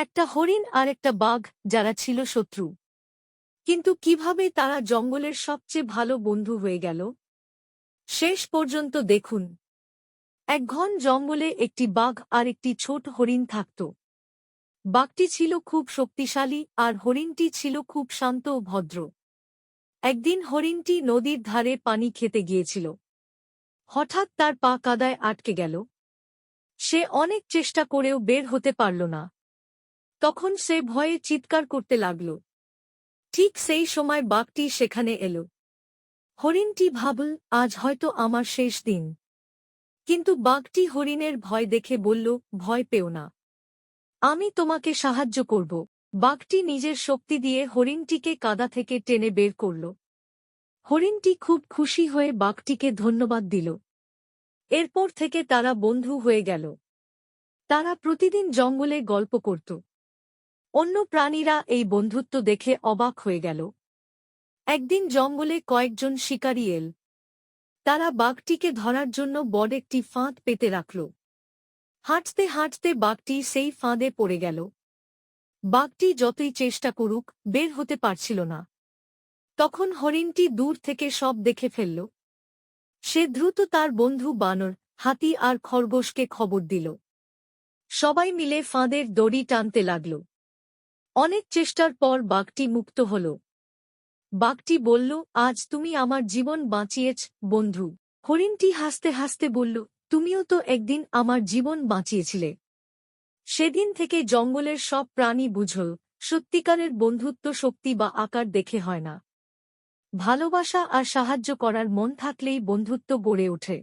একটা হরিণ আর একটা বাঘ যারা ছিল শত্রু, কিন্তু কিভাবে তারা জঙ্গলের সবচেয়ে ভালো বন্ধু হয়ে গেল শেষ পর্যন্ত দেখুন। এক ঘন জঙ্গলে একটি বাঘ আর একটি ছোট হরিণ থাকত। বাঘটি ছিল খুব শক্তিশালী আর হরিণটি ছিল খুব শান্ত ও ভদ্র। একদিন হরিণটি নদীর ধারে পানি খেতে গিয়েছিল। হঠাৎ তার পা কাদায় আটকে গেল। সে অনেক চেষ্টা করেও বের হতে পারল না। তখন সে ভয়ে চিৎকার করতে লাগল। ঠিক সেই সময় বাঘটি সেখানে এল। হরিণটি ভাবল, আজ হয়তো আমার শেষ দিন। কিন্তু বাঘটি হরিণের ভয় দেখে বলল, ভয় পেও না, আমি তোমাকে সাহায্য করব। বাঘটি নিজের শক্তি দিয়ে হরিণটিকে কাদা থেকে টেনে বের করল। হরিণটি খুব খুশি হয়ে বাঘটিকে ধন্যবাদ দিল। এরপর থেকে তারা বন্ধু হয়ে গেল। তারা প্রতিদিন জঙ্গলে গল্প করত। অন্য প্রাণীরা এই বন্ধুত্ব দেখে অবাক হয়ে গেল। একদিন জঙ্গলে কয়েকজন শিকারী এল। তারা বাঘটিকে ধরার জন্য বড় একটি ফাঁদ পেতে রাখল। হাঁটতে হাঁটতে বাঘটি সেই ফাঁদে পড়ে গেল। বাঘটি যতই চেষ্টা করুক বের হতে পারছিল না। তখন হরিণটি দূর থেকে সব দেখে ফেলল। সে দ্রুত তার বন্ধু বানর, হাতি আর খরগোশকে খবর দিল। সবাই মিলে ফাঁদের দড়ি টানতে লাগল। অনেক চেষ্টার পর বাঘটি মুক্ত হল। বাঘটি বলল, আজ তুমি আমার জীবন বাঁচিয়েছ বন্ধু। হরিণটি হাসতে হাসতে বলল, তুমিও তো একদিন আমার জীবন বাঁচিয়েছিলে। সেদিন থেকে জঙ্গলের সব প্রাণী বুঝল, সত্যিকারের বন্ধুত্ব শক্তি বা আকার দেখে হয় না। ভালোবাসা আর সাহায্য করার মন থাকলেই বন্ধুত্ব গড়ে ওঠে।